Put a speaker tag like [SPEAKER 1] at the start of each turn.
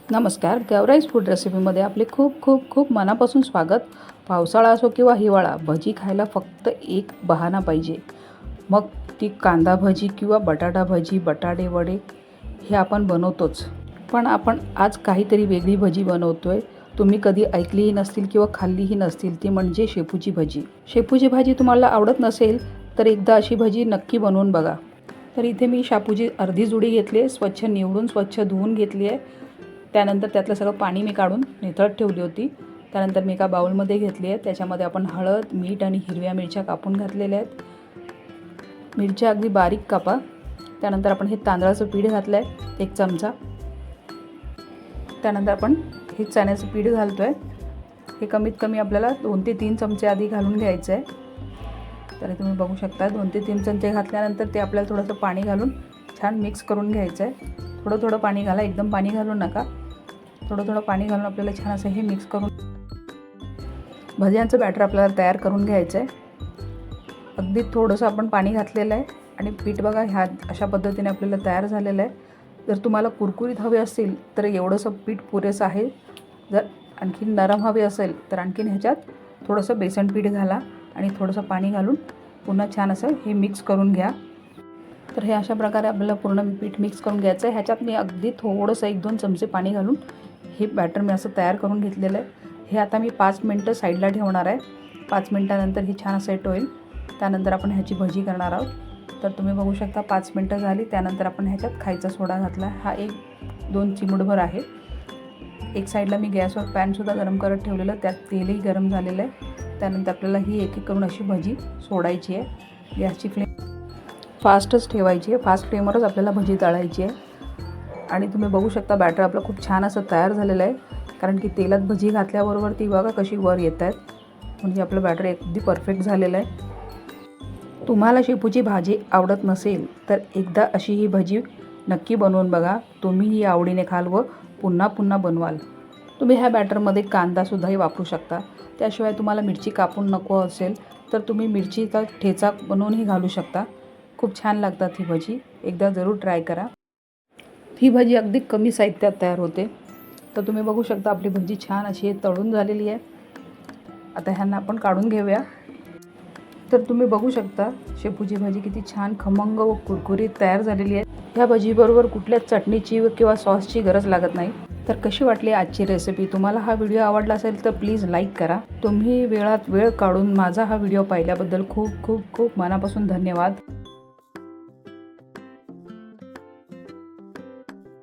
[SPEAKER 1] नमस्कार, गौराईज फूड रेसिपीमध्ये आपले खूप खूप खूप मनापासून स्वागत. पावसाळा असो किंवा हिवाळा, भजी खायला फक्त एक बहाणा पाहिजे. मग ती कांदा भजी किंवा बटाटा भजी, बटाटे वडे हे आपण बनवतोच. पण आपण आज काहीतरी वेगळी भजी बनवतो आहे. तुम्ही कधी ऐकलीही नसतील किंवा खाल्लीही नसतील, ती म्हणजे शेपूची भजी. शेपूची भाजी तुम्हाला आवडत नसेल तर एकदा अशी भजी नक्की बनवून बघा. तर इथे मी शेपूची अर्धी जुडी घेतली आहे, स्वच्छ निवडून स्वच्छ धुवून घेतली आहे. त्यानंतर त्यातलं सगळं पाणी मी काढून निथळत ठेवली होती. त्यानंतर मी एका बाउलमध्ये घेतली आहे. त्याच्यामध्ये आपण हळद, मीठ आणि हिरव्या मिरच्या कापून घातलेल्या आहेत. मिरच्या अगदी बारीक कापा. त्यानंतर आपण हे तांदळाचं पीठ घातलं आहे 1 चमचा. त्यानंतर आपण हे चण्याचं पीठ घालतो आहे. हे कमीत कमी आपल्याला 2 ते 3 चमचे आधी घालून घ्यायचं आहे. तर तुम्ही बघू शकता 2 ते 3 चमचे घातल्यानंतर ते आपल्याला थोडंसं पाणी घालून छान मिक्स करून घ्यायचं आहे. थोडं थोडं पाणी घाला, एकदम पाणी घालू नका. थोडं थोडं पाणी घालून आपल्याला छान असं हे मिक्स करून भज्यांचं बॅटर आपल्याला तयार करून घ्यायचं आहे. अगदी थोडंसं आपण पाणी घातलेलं आहे आणि पीठ बघा ह्या अशा पद्धतीने आपल्याला तयार झालेलं आहे. जर तुम्हाला कुरकुरीत हवे असतील तर एवढंसं पीठ पुरेसं आहे. जर आणखीन नरम हवे असेल तर आणखीन ह्याच्यात थोडंसं बेसन पीठ घाला आणि थोडंसं पाणी घालून पुन्हा छान असं हे मिक्स करून घ्या. तर हे अशा प्रकारे आपल्याला पूर्ण पीठ मिक्स करून घ्यायचं आहे. ह्याच्यात मी अगदी थोडंसं 1-2 चमचे पाणी घालून हे बॅटर मी असं तयार करून घेतलेलं आहे. हे आता मी 5 मिनटं साईडला ठेवणार आहे. 5 मिनटानंतर हे छान सेट होईल. त्यानंतर आपण ह्याची भजी करणार आहोत. तर तुम्ही बघू शकता 5 मिनटं झाली. त्यानंतर आपण ह्याच्यात खायचा सोडा घातला. हा 1-2 चिमूटभर आहे. एक साईडला मी गॅसवर पॅनसुद्धा गरम करत ठेवलेलं, त्यात तेलही गरम झालेलं आहे. त्यानंतर आपल्याला ही एक एक करून अशी भजी सोडायची आहे. गॅसची फ्लेम फास्टच ठेवायची आहे. फास्ट फ्लेमवरच आपल्याला भजी तळायची आहे. आणि तुम्ही बघू शकता बॅटर आपलं खूप छान असं तयार झालेलं आहे. कारण की तेलात भजी घातल्याबरोबर ती बघा कशी वर येत आहेत. म्हणजे आपलं बॅटर अगदी परफेक्ट झालेलं आहे. तुम्हाला शेपूची भाजी आवडत नसेल तर एकदा अशी ही भजी नक्की बनवून बघा. तुम्हीही आवडीने खाल व पुन्हा पुन्हा बनवाल. तुम्ही ह्या बॅटरमध्ये कांदासुद्धाही वापरू शकता. त्याशिवाय तुम्हाला मिरची कापून नको असेल तर तुम्ही मिरचीचा ठेचा बनवूनही घालू शकता. खूप छान लागतात ही भजी. एकदा जरूर ट्राय करा. ही भजी अगदी कमी साहित्यात तयार होते. तर तुम्ही बघू शकता आपली भजी छान अशी तळून झालेली आहे. आता ह्यांना आपण काढून घेऊया. तर तुम्ही बघू शकता शेपूची भाजी किती छान खमंग व कुरकुरीत तयार झालेली आहे. ह्या भजीबरोबर कुठल्याच चटणीची किंवा सॉसची गरज लागत नाही. तर कशी वाटली आजची रेसिपी? तुम्हाला हा व्हिडिओ आवडला असेल तर प्लीज लाईक करा. तुम्ही वेळात वेळ काढून माझा हा व्हिडिओ पाहिल्याबद्दल खूप खूप खूप मनापासून धन्यवाद.